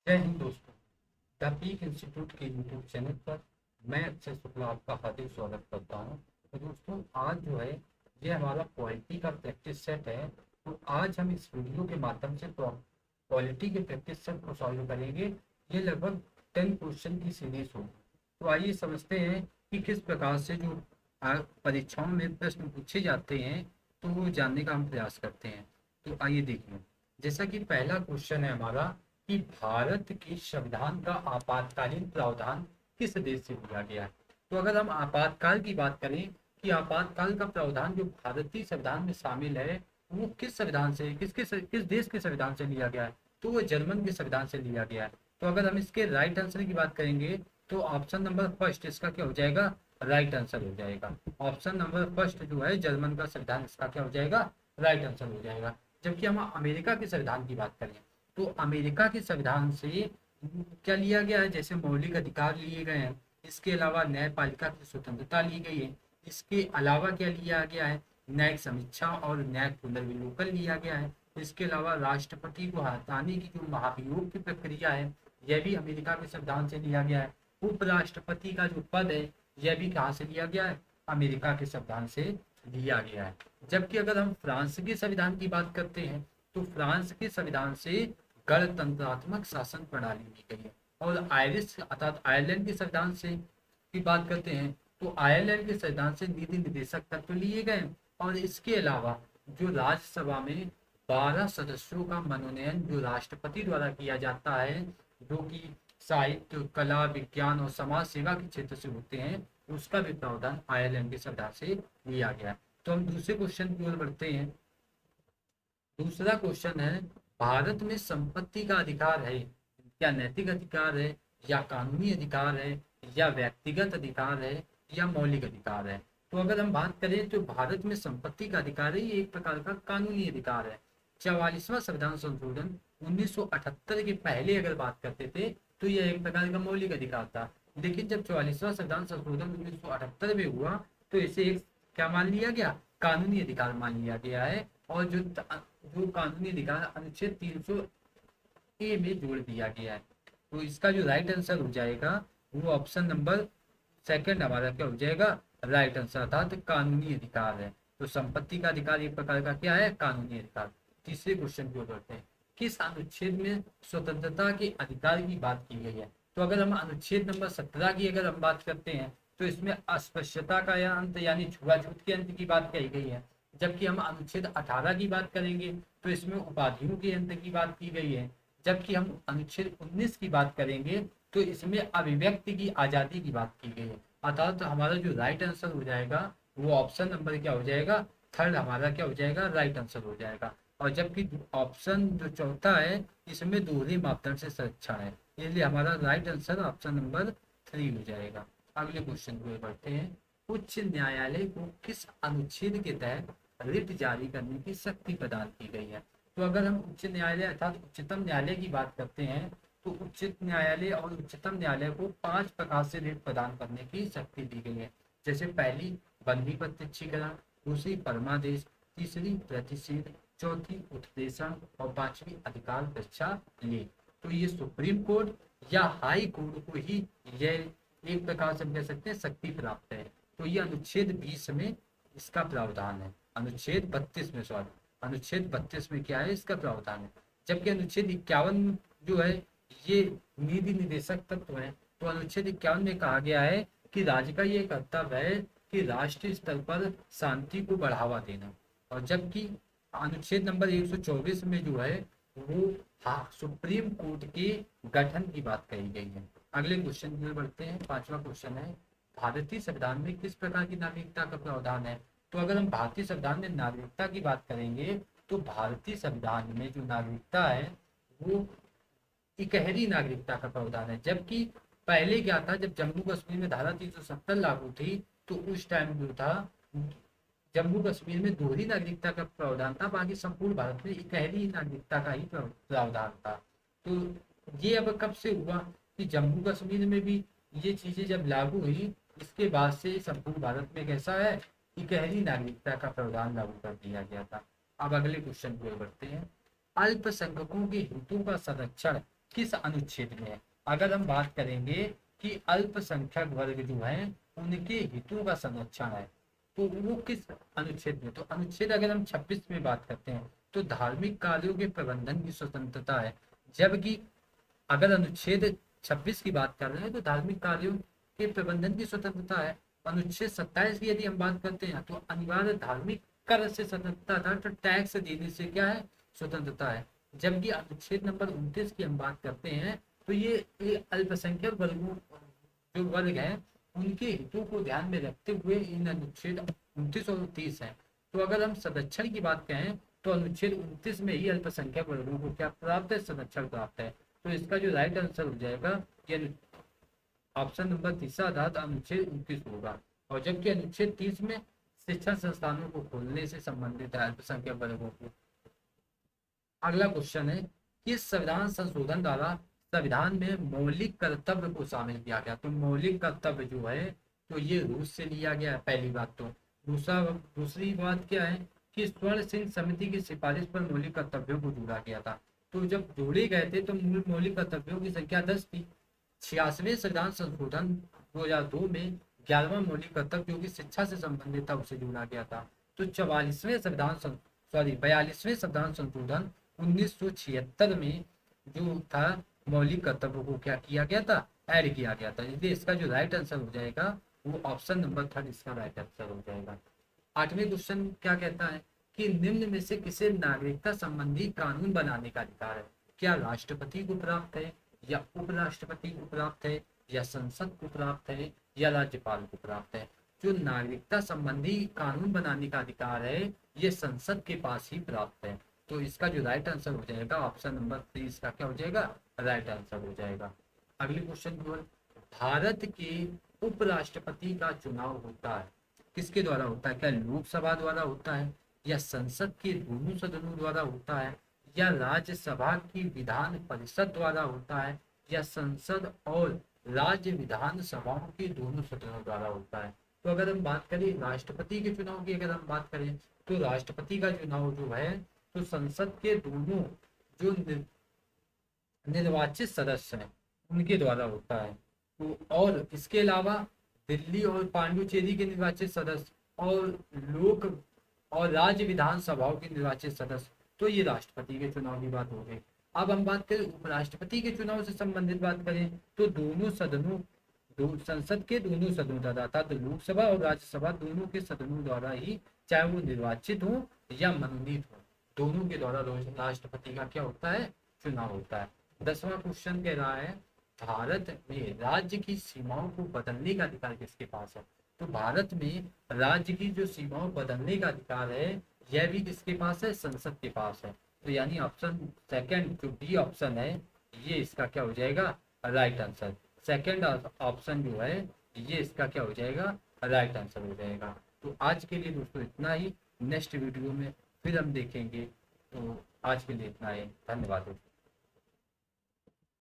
जय हिंद दोस्तों। The peak institute के यूट्यूब चैनल पर मैं अक्षय शुक्ला आपका हार्दिक स्वागत करता हूं। तो दोस्तों, आज जो है ये हमारा पॉलिटी का प्रैक्टिस सेट है। तो आज हम इस वीडियो के माध्यम से पॉलिटी के प्रैक्टिस सेट को सॉल्व करेंगे। ये लगभग 10 क्वेश्चन की सीरीज होगी। तो आइए समझते हैं कि किस प्रकार से जो परीक्षाओं में प्रश्न पूछे जाते हैं तो वो जानने का हम प्रयास करते हैं। तो आइए देखिए, जैसा कि पहला क्वेश्चन है हमारा कि भारत के संविधान का आपातकालीन प्रावधान किस देश से लिया गया है। तो अगर हम आपातकाल की बात करें कि आपातकाल का प्रावधान जो भारतीय संविधान में शामिल है वो किस संविधान से किस देश के संविधान से लिया गया है, तो वो जर्मन के संविधान से लिया गया है। तो अगर हम इसके राइट आंसर की बात करेंगे तो ऑप्शन नंबर फर्स्ट इसका क्या हो जाएगा, राइट आंसर हो जाएगा। ऑप्शन नंबर फर्स्ट जो है जर्मन का संविधान, इसका क्या हो जाएगा, राइट आंसर हो जाएगा। जबकि हम अमेरिका के संविधान की बात करें तो अमेरिका के संविधान से क्या लिया गया है, जैसे मौलिक अधिकार लिए गए हैं, इसके अलावा न्यायपालिका की स्वतंत्रता ली गई है, इसके अलावा क्या लिया गया है, न्यायिक समीक्षा और न्यायिक पुनर्विलोकन लिया गया है। इसके अलावा राष्ट्रपति को हटाने की जो महाभियोग की प्रक्रिया है यह भी अमेरिका के संविधान से लिया गया है। उपराष्ट्रपति का जो पद है यह भी कहाँ से लिया गया है, अमेरिका के संविधान से लिया गया है। जबकि अगर हम फ्रांस के संविधान की बात करते हैं तो फ्रांस के संविधान से गणतंत्रात्मक शासन प्रणाली ली गई है। और आयरिश अर्थात आयरलैंड के संविधान से की बात करते हैं तो आयरलैंड के संविधान से नीति निर्देशक तत्व लिए गए। और इसके अलावा जो राज्यसभा में 12 सदस्यों का मनोनयन जो राष्ट्रपति द्वारा किया जाता है, जो कि साहित्य, कला, विज्ञान और समाज सेवा के क्षेत्र से होते हैं, उसका भी प्रावधान आयरलैंड के संविधान से लिया गया है। तो हम दूसरे क्वेश्चन की ओर बढ़ते हैं। दूसरा क्वेश्चन है, भारत में संपत्ति का अधिकार है, क्या नैतिक अधिकार है, या कानूनी अधिकार है, या व्यक्तिगत अधिकार है, या मौलिक अधिकार है। तो अगर हम बात करें तो भारत में संपत्ति का अधिकार है, ये एक प्रकार का कानूनी अधिकार है। 44वां संविधान संशोधन 1978 के पहले अगर बात करते थे तो यह एक प्रकार का मौलिक अधिकार था। लेकिन जब 44वां संविधान संशोधन 1978 में हुआ तो इसे एक क्या मान लिया गया, कानूनी अधिकार मान लिया गया है। और जो कानूनी अधिकार अनुच्छेद 300 ए में जोड़ दिया गया है। तो इसका जो राइट आंसर हो जाएगा वो ऑप्शन नंबर सेकंड हमारा क्या हो जाएगा, राइट आंसर, अर्थात कानूनी अधिकार है। तो संपत्ति का अधिकार एक प्रकार का क्या है, कानूनी अधिकार। तीसरे क्वेश्चन की ओर बढ़ते हैं। किस अनुच्छेद में स्वतंत्रता के अधिकार की बात की गई है। तो अगर हम अनुच्छेद नंबर 17 की अगर हम बात करते हैं तो इसमें अस्पृश्यता का या अंत यानी छुआछूत के अंत की बात कही गई है। जबकि हम अनुच्छेद 18 की बात करेंगे तो इसमें उपाधियों के अंत की बात की गई है। जबकि हम अनुच्छेद 19 की बात करेंगे तो इसमें अभिव्यक्ति की आजादी की बात की गई है। अर्थात हमारा जो राइट आंसर हो जाएगा वो ऑप्शन नंबर क्या हो जाएगा, थर्ड हमारा क्या हो जाएगा, राइट आंसर हो जाएगा। और जबकि ऑप्शन जो चौथा है इसमें दोहरे मापदंड से सुरक्षा है, इसलिए हमारा राइट आंसर ऑप्शन नंबर 3 हो जाएगा। अगले क्वेश्चन को बढ़ते हैं। उच्च न्यायालय को किस अनुच्छेद के तहत रिट जारी करने की शक्ति प्रदान की गई है। तो अगर हम उच्च न्यायालय अर्थात उच्चतम न्यायालय की बात करते हैं तो उच्च न्यायालय और उच्चतम न्यायालय को 5 प्रकार से रिट प्रदान करने की शक्ति दी गई है। जैसे पहली बंदी प्रत्यक्षीकरण, दूसरी परमादेश, तीसरी प्रतिषेध, चौथी उत्प्रेषण और पांचवी अधिकार परीक्षा ले। तो ये सुप्रीम कोर्ट या हाई कोर्ट को ही यह एक प्रकार से कह सकते हैं शक्ति प्राप्त है। तो ये अनुच्छेद 20 में इसका प्रावधान है, अनुच्छेद 32 में, सॉरी, अनुच्छेद 32 में क्या है, इसका प्रावधान है। जबकि अनुच्छेद 51 जो है ये नीति निर्देशक तत्व है। तो अनुच्छेद 51 में कहा गया है कि राज्य का ये कर्तव्य है कि राष्ट्रीय स्तर पर शांति को बढ़ावा देना। और जबकि अनुच्छेद नंबर 124 में जो है वो हाँ सुप्रीम कोर्ट के गठन की बात कही गई है। अगले क्वेश्चन की ओर बढ़ते हैं। पांचवा क्वेश्चन है, भारतीय संविधान में किस प्रकार की नागरिकता का प्रावधान है। तो अगर हम भारतीय संविधान में नागरिकता की बात करेंगे तो भारतीय संविधान में जो नागरिकता है वो इकहरी नागरिकता का प्रावधान है। जबकि पहले क्या था, जब जम्मू कश्मीर में धारा 370 लागू थी तो उस टाइम जो था जम्मू कश्मीर में दोहरी नागरिकता का प्रावधान था, बाकी संपूर्ण भारत में इकहरी नागरिकता का ही प्रावधान था। तो ये अब कब से हुआ कि जम्मू कश्मीर में भी ये चीजें जब लागू हुई इसके बाद से संपूर्ण भारत में कैसा है, इकहरी नागरिकता का प्रावधान लागू कर दिया गया था। अब अगले क्वेश्चन की ओर बढ़ते हैं। अल्पसंख्यकों के हितों का संरक्षण किस अनुच्छेद में है। अगर हम बात करेंगे कि अल्पसंख्यक वर्ग जो है उनके हितों का संरक्षण है, तो वो किस अनुच्छेद में, तो अनुच्छेद अगर हम 26 में बात करते हैं तो धार्मिक कार्यों के प्रबंधन की स्वतंत्रता है। जबकि अगर अनुच्छेद 26 की बात कर रहे हैं तो धार्मिक कार्यों के प्रबंधन की स्वतंत्रता है। अनुच्छेद 27 की यदि हम बात करते हैं तो अनिवार्य धार्मिक कर से स्वतंत्रता था, तो टैक्स देने से क्या है, स्वतंत्रता है। जबकि अनुच्छेद नंबर 29 की हम बात करते हैं तो ये अल्पसंख्यक वर्गों जो वर्ग है उनके हितों को ध्यान में रखते हुए इन अनुच्छेद 29 और 30 है। तो अगर हम संरक्षण की बात कहें तो अनुच्छेद 29 में ही अल्पसंख्यक वर्गों को क्या प्राप्त है, संरक्षण प्राप्त है। तो इसका जो राइट आंसर हो जाएगा ये ऑप्शन नंबर तीसरा आधार अनुच्छेद 29 होगा। और जबकि अनुच्छेद 30 में शिक्षण संस्थानों को खोलने से संबंधित है अल्पसंख्यक वर्गों को। अगला क्वेश्चन है कि संविधान संशोधन द्वारा संविधान में मौलिक कर्तव्य को शामिल किया गया। तो मौलिक कर्तव्य जो है तो ये रूस से लिया गया है, पहली बात। तो दूसरी बात क्या है कि स्वर्ण सिंह समिति की सिफारिश पर मौलिक कर्तव्यों को जोड़ा गया था। तो जब जोड़े गए थे तो मूल मौलिक कर्तव्यों की संख्या 10 थी। 86वें संविधान संशोधन 2002 में 11वां मौलिक कर्तव्य जो कि शिक्षा से संबंधित था उसे जोड़ा गया था। तो 42वें संविधान संशोधन 1976 में जो था मौलिक कर्तव्यों को क्या किया गया था, ऐड किया गया था। इसलिए इसका जो राइट आंसर हो जाएगा वो ऑप्शन नंबर 3 इसका राइट आंसर हो जाएगा। 8वें क्वेश्चन क्या कहता है कि निम्न में से किसे नागरिकता संबंधी कानून बनाने का अधिकार है। क्या राष्ट्रपति को प्राप्त है, या उपराष्ट्रपति को प्राप्त है, या संसद को प्राप्त है, या राज्यपाल को प्राप्त है। जो नागरिकता संबंधी कानून बनाने का अधिकार है ये संसद के पास ही प्राप्त है। तो इसका जो राइट आंसर हो जाएगा ऑप्शन नंबर 3 इसका क्या हो जाएगा, राइट आंसर हो जाएगा। अगले क्वेश्चन की ओर, भारत के उपराष्ट्रपति का चुनाव होता है किसके द्वारा होता है, क्या लोकसभा द्वारा होता है, या संसद के दोनों सदनों द्वारा होता है, या राज्यसभा की विधान परिषद द्वारा होता है, या संसद और राज्य विधान सभाओं के दोनों सदनों द्वारा होता है। तो अगर हम बात करें राष्ट्रपति के चुनाव की, अगर हम बात करें तो राष्ट्रपति का चुनाव जो है तो संसद के दोनों जो निर्वाचित सदस्य हैं उनके द्वारा होता है। तो और इसके अलावा दिल्ली और पांडुचेरी के निर्वाचित सदस्य और लोक और राज्य विधानसभाओं के निर्वाचित सदस्य, तो ये राष्ट्रपति के चुनाव की बात हो गई। अब हम बात करें उपराष्ट्रपति के चुनाव से संबंधित बात करें तो दोनों सदनों संसद के दोनों सदनों द्वारा अर्थात लोकसभा और राज्यसभा दोनों के सदनों द्वारा ही, चाहे वो निर्वाचित हो या मनोनीत हो, दोनों के द्वारा राष्ट्रपति का क्या होता है, चुनाव होता है। 10वां क्वेश्चन कह रहा है भारत में राज्य की सीमाओं को बदलने का अधिकार किसके पास है। तो भारत में राज्य की जो सीमाओं बदलने का अधिकार है यह भी किसके पास है, संसद के पास है। तो यानी ऑप्शन सेकंड जो डी ऑप्शन है ये इसका क्या हो जाएगा, राइट आंसर। सेकंड ऑप्शन जो है ये इसका क्या हो जाएगा, राइट आंसर हो जाएगा। तो आज के लिए दोस्तों इतना ही, नेक्स्ट वीडियो में फिर हम देखेंगे। तो आज के लिए इतना ही, धन्यवाद दोस्तों।